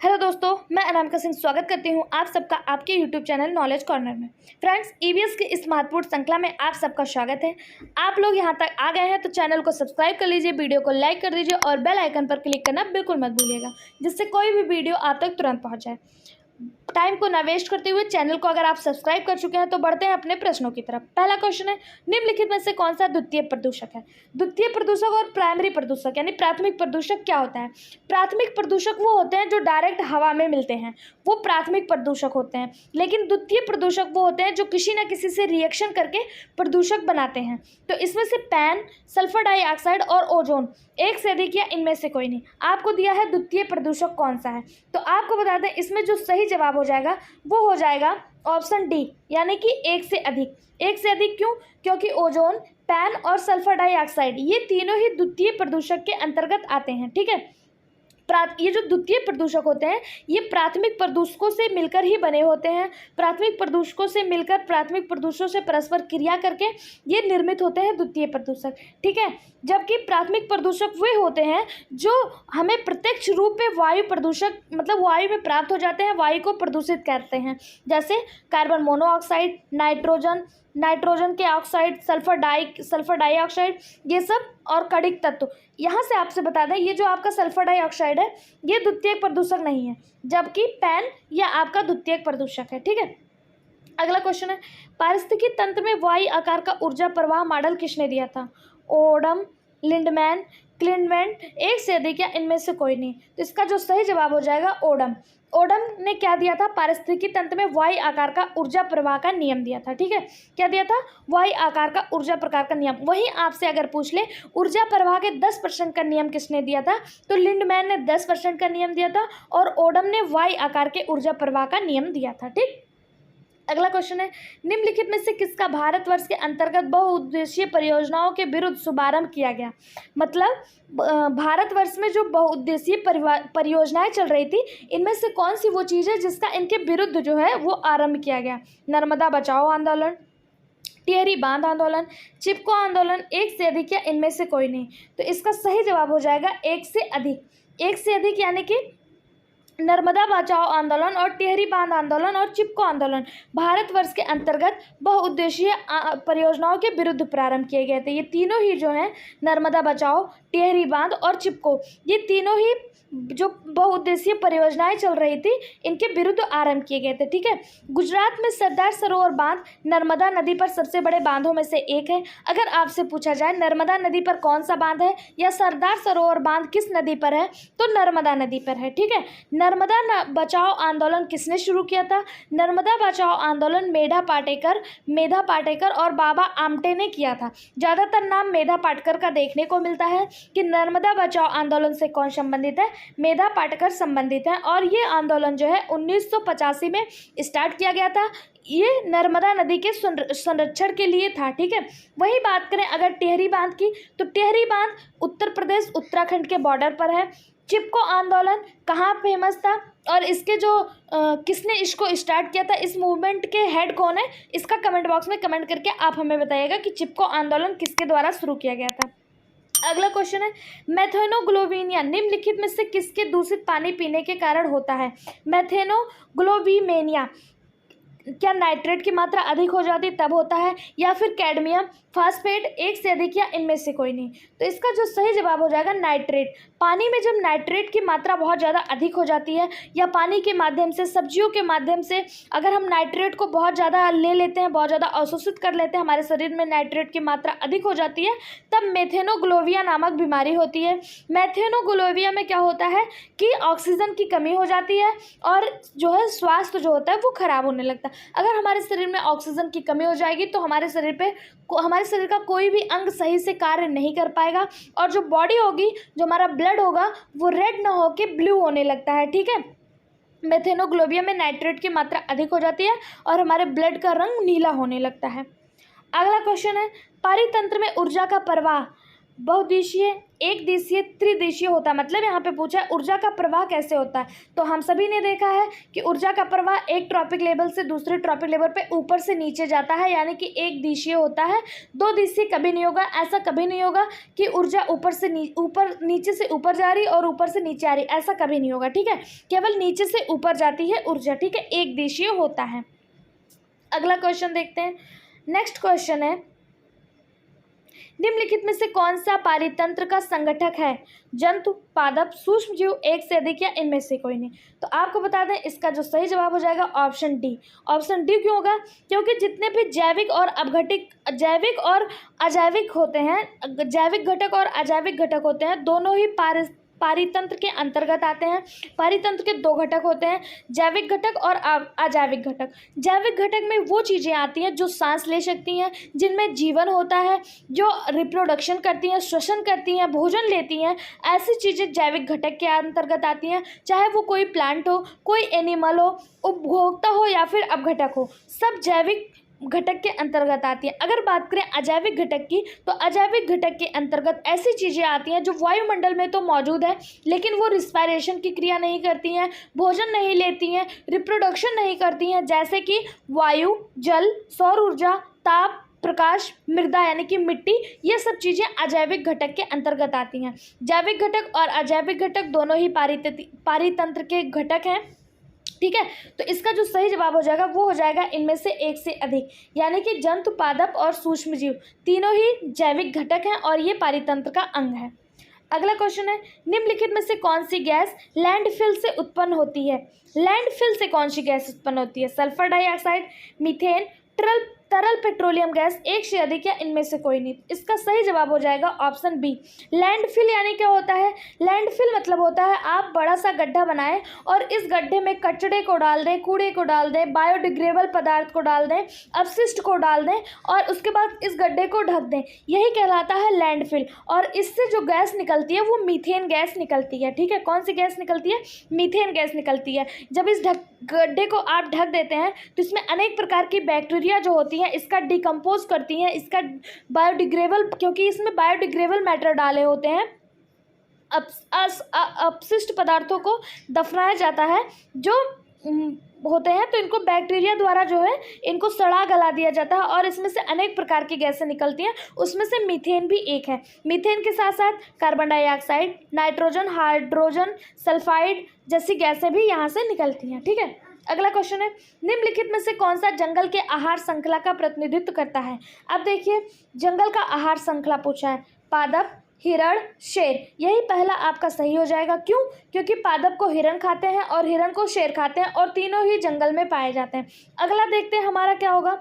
Hello दोस्तों, मैं अनामिका सिंह स्वागत करती हूं आप सबका आपके यूट्यूब चैनल नॉलेज कॉर्नर में। फ्रेंड्स, ईवीएस की इस महत्वपूर्ण श्रृंखला में आप सबका स्वागत है। आप लोग यहां तक आ गए हैं तो चैनल को सब्सक्राइब कर लीजिए, वीडियो को लाइक कर दीजिए और बेल आइकन पर क्लिक करना बिल्कुल मत भूलिएगा, जिससे कोई भी वीडियो आप तक तुरंत पहुँच जाए। टाइम को ना वेस्ट करते हुए चैनल को अगर आप सब्सक्राइब कर चुके हैं तो बढ़ते हैं अपने प्रश्नों की तरफ। पहला क्वेश्चन है, निम्नलिखित में से कौन सा द्वितीय प्रदूषक है? द्वितीय प्रदूषक और प्राइमरी प्रदूषक यानी प्राथमिक प्रदूषक क्या होता है? प्राथमिक प्रदूषक वो होते हैं जो डायरेक्ट हवा में मिलते हैं, वो प्राथमिक प्रदूषक होते हैं। लेकिन द्वितीय प्रदूषक वो होते हैं जो किसी न किसी से रिएक्शन करके प्रदूषक बनाते हैं। तो इसमें से पैन, सल्फर डाइऑक्साइड और ओजोन, एक से अधिक या इनमें से कोई नहीं। आपको दिया है द्वितीय प्रदूषक कौन सा है, तो आपको बता दें इसमें जो सही जवाब हो जाएगा वो हो जाएगा ऑप्शन डी, यानी कि एक से अधिक। एक से अधिक क्यों? क्योंकि ओजोन, पैन और सल्फर डाइऑक्साइड ये तीनों ही द्वितीय प्रदूषक के अंतर्गत आते हैं। ठीक है, ये जो द्वितीय प्रदूषक होते हैं ये प्राथमिक प्रदूषकों से मिलकर ही बने होते हैं। प्राथमिक प्रदूषकों से मिलकर, प्राथमिक प्रदूषकों से परस्पर क्रिया करके ये निर्मित होते हैं द्वितीय प्रदूषक। ठीक है, जबकि प्राथमिक प्रदूषक वे होते हैं जो हमें प्रत्यक्ष रूप में वायु प्रदूषक मतलब वायु में प्राप्त हो जाते हैं, वायु को प्रदूषित करते हैं, जैसे कार्बन मोनोऑक्साइड, नाइट्रोजन के ऑक्साइड, सल्फर डाइऑक्साइड, ये सब और कणिक तत्व। यहाँ से आपसे बता दें ये जो आपका सल्फर डाइऑक्साइड है ये द्वितीयक प्रदूषक नहीं है, जबकि पैन यह आपका द्वितीयक प्रदूषक है। ठीक है, अगला क्वेश्चन है, पारिस्थितिकी तंत्र में वाई आकार का ऊर्जा प्रवाह मॉडल किसने दिया था? ओडम, लिंडमैन, क्लिनवेंट, एक से अधिक या इनमें से कोई नहीं। तो इसका जो सही जवाब हो जाएगा ओडम। ओडम ने क्या दिया था? पारिस्थितिकी तंत्र में वाई आकार का ऊर्जा प्रवाह का नियम दिया था। ठीक है, क्या दिया था? वाई आकार का ऊर्जा प्रकार का नियम। वहीं आपसे अगर पूछ ले ऊर्जा प्रवाह के 10% का नियम किसने दिया था, तो लिंडमैन ने 10% का नियम दिया था और ओडम ने वाई आकार के ऊर्जा प्रवाह का नियम दिया था। ठीक, अगला क्वेश्चन है, निम्नलिखित में से किसका भारतवर्ष के अंतर्गत बहुउद्देशीय परियोजनाओं के विरुद्ध शुभारंभ किया गया? मतलब भारतवर्ष में जो बहुउद्देशीय परियोजनाएं चल रही थी इनमें से कौन सी वो चीज़ है जिसका इनके विरुद्ध जो है वो आरंभ किया गया? नर्मदा बचाओ आंदोलन, टिहरी बांध आंदोलन, चिपको आंदोलन, एक से अधिक या इनमें से कोई नहीं। तो इसका सही जवाब हो जाएगा एक से अधिक। एक से अधिक यानी कि नर्मदा बचाओ आंदोलन और टिहरी बांध आंदोलन और चिपको आंदोलन भारतवर्ष के अंतर्गत बहुउद्देशीय परियोजनाओं के विरुद्ध प्रारंभ किए गए थे। ये तीनों ही जो हैं, नर्मदा बचाओ, टिहरी बांध और चिपको, ये तीनों ही जो बहुउद्देशीय परियोजनाएं चल रही थी इनके विरुद्ध आरंभ किए गए थे। ठीक है, गुजरात में सरदार सरोवर बांध नर्मदा नदी पर सबसे बड़े बांधों में से एक है। अगर आपसे पूछा जाए नर्मदा नदी पर कौन सा बांध है या सरदार सरोवर बांध किस नदी पर है, तो नर्मदा नदी पर है। ठीक है, नर्मदा बचाओ आंदोलन किसने शुरू किया था? नर्मदा बचाओ आंदोलन मेधा पाटेकर और बाबा आमटे ने किया था। ज़्यादातर नाम मेधा पाटेकर का देखने को मिलता है कि नर्मदा बचाओ आंदोलन से कौन संबंधित है? मेधा पाटेकर संबंधित है और ये आंदोलन जो है 1985 में स्टार्ट किया गया था। ये नर्मदा नदी के संरक्षण के लिए था। ठीक है, वही बात करें अगर टिहरी बांध की, तो टिहरी बांध उत्तर प्रदेश उत्तराखंड के बॉर्डर पर है। चिपको आंदोलन कहाँ फेमस था और इसके जो किसने इसको स्टार्ट किया था, इस मूवमेंट के हेड कौन है, इसका कमेंट बॉक्स में कमेंट करके आप हमें बताइएगा कि चिपको आंदोलन किसके द्वारा शुरू किया गया था। अगला क्वेश्चन है, मेथेनोग्लोबिनिया निम्नलिखित में से किसके दूषित पानी पीने के कारण होता है? मेथेनोग्लोबिमेनिया क्या नाइट्रेट की मात्रा अधिक हो जाती तब होता है, या फिर कैडमियम, फास्फेट, एक से अधिक या इनमें से कोई नहीं? तो इसका जो सही जवाब हो जाएगा नाइट्रेट। पानी में जब नाइट्रेट की मात्रा बहुत ज़्यादा अधिक हो जाती है या पानी के माध्यम से, सब्जियों के माध्यम से अगर हम नाइट्रेट को बहुत ज़्यादा ले लेते हैं, बहुत ज़्यादा अवशोषित कर लेते हैं, हमारे शरीर में नाइट्रेट की मात्रा अधिक हो जाती है, तब मेथेनोग्लोविया नामक बीमारी होती है। मेथेनोग्लोविया में क्या होता है कि ऑक्सीजन की कमी हो जाती है और जो है स्वास्थ्य जो होता है वो खराब होने लगता है। अगर हमारे शरीर में ऑक्सीजन की कमी हो जाएगी तो हमारे शरीर का कोई भी अंग सही से कार्य नहीं कर पाएगा और जो बॉडी होगी, जो हमारा ब्लड होगा वो रेड ना होके ब्लू होने लगता है। ठीक है, मेथेनोग्लोबिया में नाइट्रेट की मात्रा अधिक हो जाती है और हमारे ब्लड का रंग नीला होने लगता है। अगला क्वेश्चन है, पारितंत्र में ऊर्जा का प्रवाह बहुदिशीय, एक दिशीय, त्रिदिशीय होता है। मतलब यहाँ पे पूछा है ऊर्जा का प्रवाह कैसे होता है। तो हम सभी ने देखा है कि ऊर्जा का प्रवाह एक ट्रॉपिक लेवल से दूसरे ट्रॉपिक लेवल पे ऊपर से नीचे जाता है, यानी कि एक दिशीय होता है। दो दिशीय कभी नहीं होगा, ऐसा कभी नहीं होगा कि ऊर्जा ऊपर नीचे से ऊपर जा रही और ऊपर से नीचे आ रही, ऐसा कभी नहीं होगा। ठीक है, केवल नीचे से ऊपर जाती है ऊर्जा। ठीक है, एक दिशीय होता है। अगला क्वेश्चन देखते हैं। नेक्स्ट क्वेश्चन है, निम्नलिखित में से कौन सा पारितंत्र का संगठक है? जंतु, पादप, सूक्ष्म जीव, एक से अधिक या इनमें से कोई नहीं। तो आपको बता दें इसका जो सही जवाब हो जाएगा ऑप्शन डी। ऑप्शन डी क्यों होगा? क्योंकि जितने भी जैविक और अजैविक होते हैं, जैविक घटक और अजैविक घटक होते हैं, दोनों ही पारितंत्र के अंतर्गत आते हैं। पारितंत्र के दो घटक होते हैं, जैविक घटक और अजैविक घटक। जैविक घटक में वो चीज़ें आती हैं जो सांस ले सकती हैं, जिनमें जीवन होता है, जो रिप्रोडक्शन करती हैं, श्वसन करती हैं, भोजन लेती हैं, ऐसी चीज़ें जैविक घटक के अंतर्गत आती हैं। चाहे वो कोई प्लांट हो, कोई एनिमल हो, उपभोक्ता हो या फिर अपघटक हो, सब जैविक घटक के अंतर्गत आती है। अगर बात करें अजैविक घटक की, तो अजैविक घटक के अंतर्गत ऐसी चीज़ें आती हैं जो वायुमंडल में तो मौजूद है, लेकिन वो रिस्पायरेशन की क्रिया नहीं करती हैं, भोजन नहीं लेती हैं, रिप्रोडक्शन नहीं करती हैं, जैसे कि वायु, जल, सौर ऊर्जा, ताप, प्रकाश, मृदा यानी कि मिट्टी, ये सब चीज़ें अजैविक घटक के अंतर्गत आती हैं। जैविक घटक और अजैविक घटक दोनों ही पारितंत्र के घटक हैं। ठीक है, तो इसका जो सही जवाब हो जाएगा वो हो जाएगा इनमें से एक से अधिक, यानी कि जंतु, पादप और सूक्ष्म जीव तीनों ही जैविक घटक हैं और ये पारितंत्र का अंग है। अगला क्वेश्चन है, निम्नलिखित में से कौन सी गैस लैंडफिल से उत्पन्न होती है? लैंडफिल से कौन सी गैस उत्पन्न होती है? सल्फर डाइऑक्साइड, मीथेन, तरल पेट्रोलियम गैस, एक से अधिक या इनमें से कोई नहीं। इसका सही जवाब हो जाएगा ऑप्शन बी। लैंडफिल यानी क्या होता है? लैंडफिल मतलब होता है आप बड़ा सा गड्ढा बनाएं और इस गड्ढे में कचड़े को डाल दें, कूड़े को डाल दें, बायोडिग्रेडेबल पदार्थ को डाल दें, अपशिष्ट को डाल दें और उसके बाद इस गड्ढे को ढक दें, यही कहलाता है लैंडफिल। और इससे जो गैस निकलती है वो मीथेन गैस निकलती है। ठीक है, कौन सी गैस निकलती है? मीथेन गैस निकलती है। जब इस गड्ढे को आप ढक देते हैं तो इसमें अनेक प्रकार की बैक्टीरिया जो होती हैं इसका डिकम्पोज करती हैं, इसका बायोडिग्रेडेबल, क्योंकि इसमें बायोडिग्रेडेबल मैटर डाले होते हैं, अपशिष्ट पदार्थों को दफनाया जाता है जो होते हैं, तो इनको बैक्टीरिया द्वारा जो है इनको सड़ा गला दिया जाता है और इसमें से अनेक प्रकार की गैसें निकलती हैं, उसमें से मीथेन भी एक है। मीथेन के साथ साथ carbon dioxide, nitrogen, hydrogen sulphide जैसी गैसें भी यहाँ से निकलती हैं। ठीक है, अगला क्वेश्चन है, निम्नलिखित में से कौन सा जंगल के आहार श्रृंखला का प्रतिनिधित्व करता है? अब देखिए, जंगल का आहार श्रृंखला पूछा है, पादप, हिरण, शेर, यही पहला आपका सही हो जाएगा। क्यों? क्योंकि पादप को हिरण खाते हैं और हिरण को शेर खाते हैं और तीनों ही जंगल में पाए जाते हैं। अगला देखते हैं हमारा क्या होगा,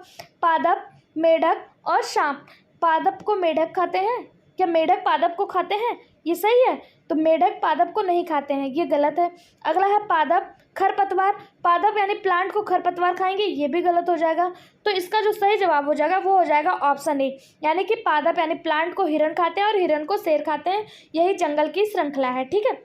पादप, मेढक और सांप। पादप को मेढक खाते हैं क्या? मेढक पादप को खाते हैं? ये सही है, तो मेढक पादप को नहीं खाते हैं, ये गलत है। अगला है पादप, खरपतवार, पादप यानी प्लांट को खरपतवार खाएंगे, ये भी गलत हो जाएगा। तो इसका जो सही जवाब हो जाएगा वो हो जाएगा ऑप्शन ए, यानी कि पादप यानी प्लांट को हिरण खाते हैं और हिरण को शेर खाते हैं, यही जंगल की श्रृंखला है। ठीक है,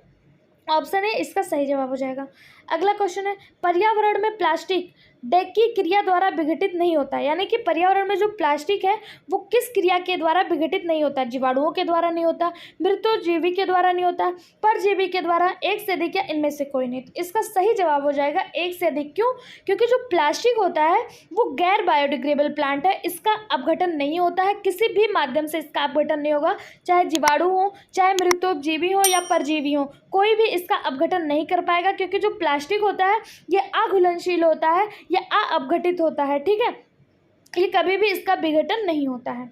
ऑप्शन ए इसका सही जवाब हो जाएगा। अगला क्वेश्चन है, पर्यावरण में प्लास्टिक डेक की क्रिया द्वारा विघटित नहीं होता, यानी कि पर्यावरण में जो प्लास्टिक है वो किस क्रिया के द्वारा विघटित नहीं होता? जीवाणुओं के द्वारा नहीं होता, मृतोजीवी के द्वारा नहीं होता, परजीवी के द्वारा, एक से अधिक या इनमें से कोई नहीं। तो इसका सही जवाब हो जाएगा एक से अधिक। क्यों? क्योंकि जो प्लास्टिक होता है वो गैर बायोडिग्रेडेबल प्लांट है, इसका अपघटन नहीं होता है, किसी भी माध्यम से इसका अपघटन नहीं होगा, चाहे जीवाणु हो, चाहे मृतोजीवी हो या परजीवी हो, कोई भी इसका अपघटन नहीं कर पाएगा, क्योंकि जो प्लास्टिक होता है ये अघुलनशील होता है, ये अपघटित होता है। ठीक है, ये कभी भी इसका विघटन नहीं होता है।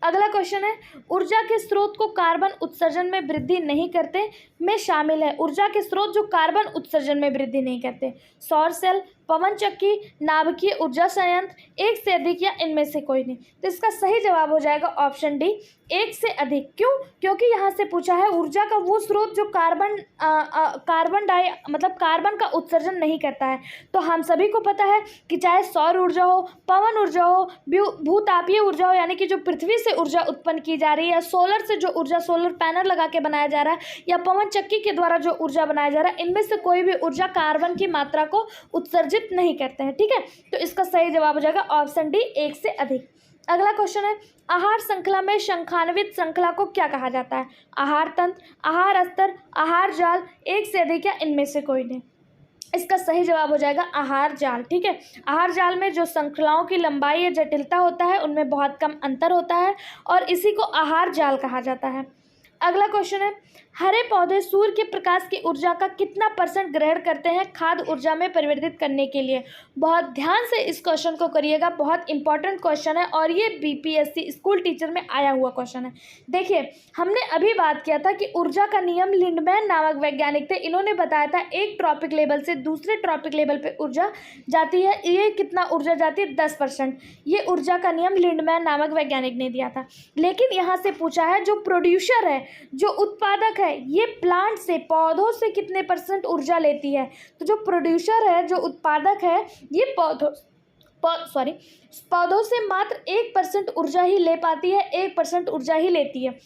अगला क्वेश्चन है, ऊर्जा के स्रोत को कार्बन उत्सर्जन में वृद्धि नहीं करते में शामिल है। ऊर्जा के स्रोत जो कार्बन उत्सर्जन में वृद्धि नहीं करते, सौर सेल, पवन चक्की, नाभिकीय ऊर्जा संयंत्र, एक से अधिक या इनमें से कोई नहीं। तो इसका सही जवाब हो जाएगा ऑप्शन डी, एक से अधिक। क्यों? क्योंकि यहाँ से पूछा है ऊर्जा का वो स्रोत जो कार्बन का उत्सर्जन नहीं करता है। तो हम सभी को पता है कि चाहे सौर ऊर्जा हो, पवन ऊर्जा हो, भूतापीय ऊर्जा हो, यानी कि जो पृथ्वी से ऊर्जा उत्पन्न की जा रही है, सोलर से जो ऊर्जा, सोलर पैनल लगा के बनाया जा रहा है, या पवन चक्की के द्वारा जो ऊर्जा बनाया जा रहा है, इनमें से कोई भी ऊर्जा कार्बन की मात्रा को उत्सर्जित नहीं करते हैं। ठीक है, तो इसका सही जवाब हो जाएगा ऑप्शन डी, एक से अधिक। अगला क्वेश्चन है, आहार श्रृंखला में शंखान्वित श्रृंखला को क्या कहा जाता है? आहार तंत्र, आहार स्तर, आहार जाल, एक से अधिक या इनमें से कोई नहीं। इसका सही जवाब हो जाएगा आहार जाल। ठीक है, आहार जाल में जो श्रृंखलाओं की लंबाई या जटिलता होता है उनमें बहुत कम अंतर होता है और इसी को आहार जाल कहा जाता है। अगला क्वेश्चन है, हरे पौधे सूर्य के प्रकाश की ऊर्जा का कितना % ग्रहण करते हैं खाद्य ऊर्जा में परिवर्तित करने के लिए? बहुत ध्यान से इस क्वेश्चन को करिएगा, बहुत इंपॉर्टेंट क्वेश्चन है और ये बीपीएससी स्कूल टीचर में आया हुआ क्वेश्चन है। देखिए, हमने अभी बात किया था कि ऊर्जा का नियम लिंडमैन नामक वैज्ञानिक थे, इन्होंने बताया था एक ट्रॉपिक लेवल से दूसरे ट्रॉपिक लेवल पर ऊर्जा जाती है, ये कितना ऊर्जा जाती है? 10%। ये ऊर्जा का नियम लिंडमैन नामक वैज्ञानिक ने दिया था। लेकिन यहाँ से पूछा है जो प्रोड्यूसर है, जो उत्पादक है, ये प्लांट से, पौधों से कितने % ऊर्जा लेती है? तो जो प्रोड्यूसर है, जो उत्पादक है, ये पौधों से मात्र 1% ऊर्जा ही ले पाती है, 1% ऊर्जा ही लेती है।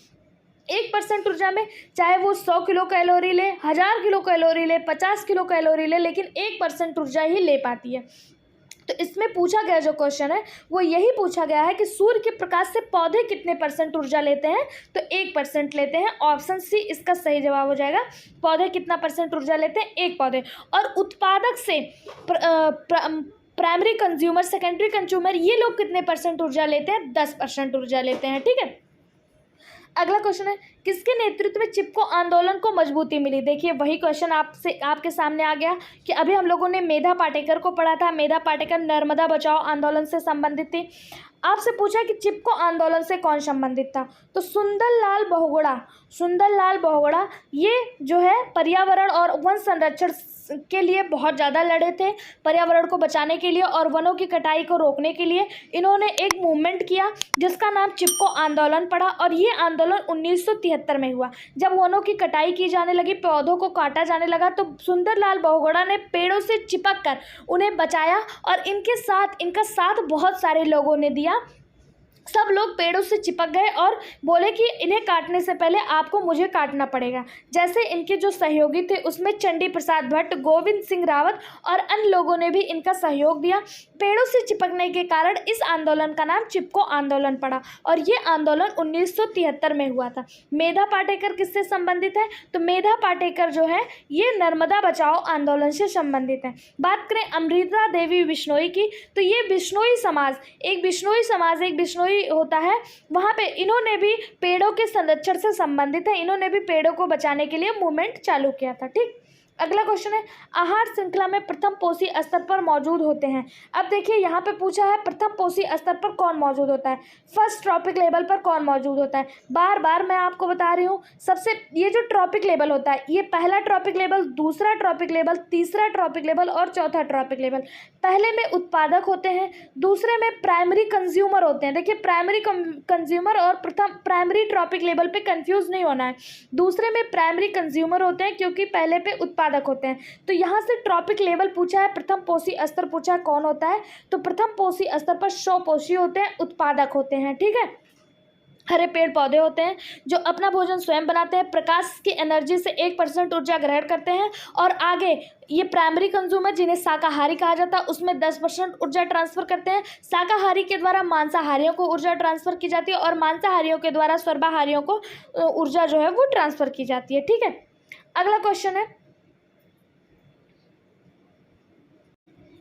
1% ऊर्जा में चाहे वो 100 किलो कैलोरी ले, 1000 किलो कैलोरी ले, 50 किलो कैलोरी ले, लेकिन 1% ऊर्जा ही ले पाती है। तो इसमें पूछा गया जो क्वेश्चन है वो यही पूछा गया है कि सूर्य के प्रकाश से पौधे कितने % ऊर्जा लेते हैं? तो 1% लेते हैं। ऑप्शन सी इसका सही जवाब हो जाएगा। पौधे कितना % ऊर्जा लेते हैं? 1 पौधे। और उत्पादक से प्राइमरी कंज्यूमर, सेकेंडरी कंज्यूमर, ये लोग कितने % ऊर्जा लेते हैं? 10% ऊर्जा लेते हैं। ठीक है, अगला क्वेश्चन है, किसके नेतृत्व में चिपको आंदोलन को मजबूती मिली? देखिए, वही क्वेश्चन आपके सामने आ गया कि अभी हम लोगों ने मेधा पाटेकर को पढ़ा था। मेधा पाटेकर नर्मदा बचाओ आंदोलन से संबंधित थी। आपसे पूछा कि चिपको आंदोलन से कौन संबंधित था? तो सुंदरलाल बहुगुणा ये जो है पर्यावरण और वन संरक्षण के लिए बहुत ज़्यादा लड़े थे, पर्यावरण को बचाने के लिए और वनों की कटाई को रोकने के लिए इन्होंने एक मूवमेंट किया जिसका नाम चिपको आंदोलन पड़ा। और ये आंदोलन 1973 में हुआ, जब वनों की कटाई की जाने लगी, पौधों को काटा जाने लगा, तो सुंदरलाल बहुगुणा ने पेड़ों से चिपक कर उन्हें बचाया और इनका साथ बहुत सारे लोगों ने दिया। सब लोग पेड़ों से चिपक गए और बोले कि इन्हें काटने से पहले आपको मुझे काटना पड़ेगा। जैसे इनके जो सहयोगी थे उसमें चंडी प्रसाद भट्ट, गोविंद सिंह रावत और अन्य लोगों ने भी इनका सहयोग दिया। पेड़ों से चिपकने के कारण इस आंदोलन का नाम चिपको आंदोलन पड़ा और ये आंदोलन 1973 में हुआ था। मेधा पाटेकर किससे संबंधित है? तो मेधा पाटेकर जो है ये नर्मदा बचाओ आंदोलन से संबंधित है। बात करें अमृता देवी बिश्नोई की, तो ये बिश्नोई समाज एक बिश्नोई होता है, वहाँ पे इन्होंने भी पेड़ों के संरक्षण से संबंधित है, इन्होंने भी पेड़ों को बचाने के लिए मूवमेंट चालू किया था। ठीक, अगला क्वेश्चन है, आहार श्रृंखला में प्रथम पोषी स्तर पर मौजूद होते हैं। अब देखिए यहाँ पे पूछा है प्रथम पोषी स्तर पर कौन मौजूद होता है, फर्स्ट ट्रॉपिक लेवल पर कौन मौजूद होता है। बार बार मैं आपको बता रही हूँ, सबसे ये जो ट्रॉपिक लेवल होता है, ये पहला ट्रॉपिक लेवल, दूसरा ट्रॉपिक लेवल, तीसरा ट्रॉपिक लेवल और चौथा ट्रॉपिक लेवल। पहले में उत्पादक होते हैं, दूसरे में प्राइमरी कंज्यूमर होते हैं। देखिए, प्राइमरी कंज्यूमर और प्रथम प्राइमरी ट्रॉपिक लेवल पे कंफ्यूज नहीं होना है। दूसरे में प्राइमरी कंज्यूमर होते हैं क्योंकि पहले पे उत्पादक होते हैं। तो यहाँ से ट्रॉपिक लेवल पूछा है, प्रथम पोषी स्तर पूछा है, कौन होता है? तो प्रथम पोषी स्तर पर स्वपोषी होते हैं, उत्पादक होते हैं। ठीक है, हरे पेड़ पौधे होते हैं जो अपना भोजन स्वयं बनाते हैं, प्रकाश की एनर्जी से 1% ऊर्जा ग्रहण करते हैं। और आगे ये प्राइमरी कंज्यूमर जिन्हें शाकाहारी कहा जाता है उसमें 10% ऊर्जा ट्रांसफर करते हैं। शाकाहारी के द्वारा मांसाहारियों को ऊर्जा ट्रांसफर की जाती है और मांसाहारियों के द्वारा सर्वाहारियों को ऊर्जा जो है वो ट्रांसफर की जाती है। ठीक है, अगला क्वेश्चन है,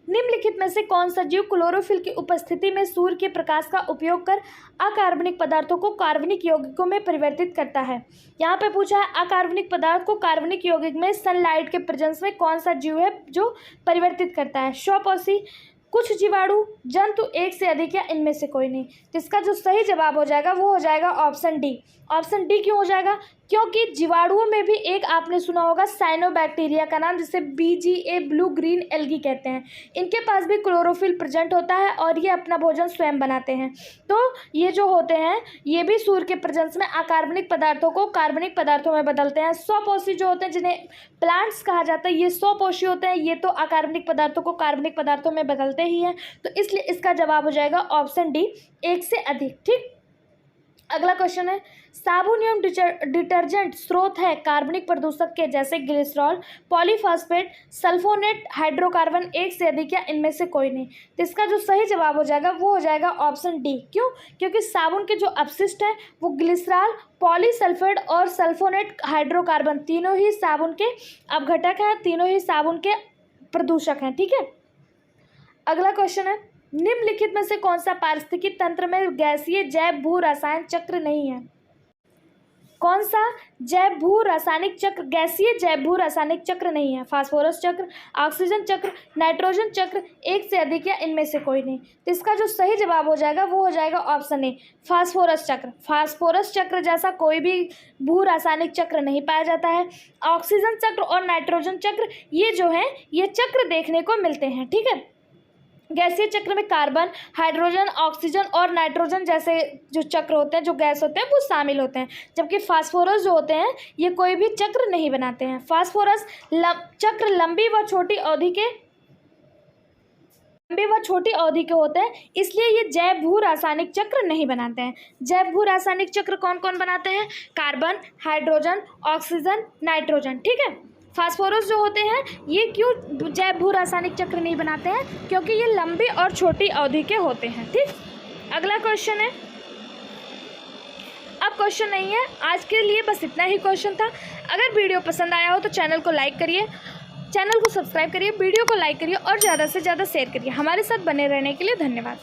निम्नलिखित में से कौन सा जीव क्लोरोफिल की उपस्थिति में सूर्य के प्रकाश का उपयोग कर अकार्बनिक पदार्थों को कार्बनिक यौगिकों में परिवर्तित करता है? यहाँ पे पूछा है अकार्बनिक पदार्थ को कार्बनिक यौगिक में सनलाइट के प्रेजेंस में कौन सा जीव है जो परिवर्तित करता है? स्वपोषी, कुछ जीवाणु, जंतु, एक से अधिक या इनमें से कोई नहीं। तो इसका जो सही जवाब हो जाएगा वो हो जाएगा ऑप्शन डी। ऑप्शन डी क्यों हो जाएगा? क्योंकि जीवाणुओं में भी एक आपने सुना होगा साइनोबैक्टीरिया का नाम, जिसे BGA ब्लू ग्रीन एल्गी कहते हैं। इनके पास भी क्लोरोफिल प्रेजेंट होता है और ये अपना भोजन स्वयं बनाते हैं। तो ये जो होते हैं ये भी सूर्य के प्रेजेंस में अकार्बनिक पदार्थों को कार्बनिक पदार्थों में बदलते हैं। स्वपोषी जो होते हैं जिन्हें प्लांट्स कहा जाता है ये स्वपोषी होते हैं, ये तो अकार्बनिक पदार्थों को कार्बनिक पदार्थों में बदलते ही हैं। तो इसलिए इसका जवाब हो जाएगा ऑप्शन डी, एक से अधिक। ठीक, अगला क्वेश्चन है, साबुन एवं डिटर्जेंट स्रोत है कार्बनिक प्रदूषक के जैसे ग्लिसरॉल, पॉलीफॉस्फेट, सल्फोनेट, हाइड्रोकार्बन, एक से अधिक या इनमें से कोई नहीं। तो इसका जो सही जवाब हो जाएगा वो हो जाएगा ऑप्शन डी। क्यों? क्योंकि साबुन के जो अपशिष्ट हैं वो ग्लिसरॉल, पॉलीसल्फेट और सल्फोनेट, हाइड्रोकार्बन तीनों ही साबुन के अपघटक हैं, तीनों ही साबुन के प्रदूषक हैं। ठीक है। अगला क्वेश्चन है, निम्नलिखित में से कौन सा पारिस्थितिकी तंत्र में गैसीय जैव भू रासायन चक्र नहीं है? कौन सा जैव भू रासायनिक चक्र, गैसीय जैव भू रासायनिक चक्र नहीं है? फास्फोरस चक्र, ऑक्सीजन चक्र, नाइट्रोजन चक्र, एक से अधिक या इनमें से कोई नहीं। तो इसका जो सही जवाब हो जाएगा वो हो जाएगा ऑप्शन ए, फास्फोरस चक्र। फास्फोरस चक्र जैसा कोई भी भू रासायनिक चक्र नहीं पाया जाता है। ऑक्सीजन चक्र और नाइट्रोजन चक्र ये जो है ये चक्र देखने को मिलते हैं। ठीक है। गैसीय चक्र में कार्बन, हाइड्रोजन, ऑक्सीजन और नाइट्रोजन जैसे जो चक्र होते हैं, जो गैस होते हैं वो शामिल होते हैं, जबकि फास्फोरस जो होते हैं ये कोई भी चक्र नहीं बनाते हैं। फास्फोरस चक्र लंबी व छोटी अवधि के होते हैं, इसलिए ये जैव भू रासायनिक चक्र नहीं बनाते हैं। जैव भू रासायनिक चक्र कौन कौन बनाते हैं? Carbon, hydrogen, oxygen, nitrogen. ठीक है। फास्फोरस जो होते हैं ये क्यों जैव भू रासायनिक चक्र नहीं बनाते हैं? क्योंकि ये लंबी और छोटी अवधि के होते हैं। ठीक। अगला क्वेश्चन है, अब क्वेश्चन नहीं है, आज के लिए बस इतना ही क्वेश्चन था। अगर वीडियो पसंद आया हो तो चैनल को लाइक करिए, चैनल को सब्सक्राइब करिए, वीडियो को लाइक करिए और ज़्यादा से ज़्यादा शेयर करिए। हमारे साथ बने रहने के लिए धन्यवाद।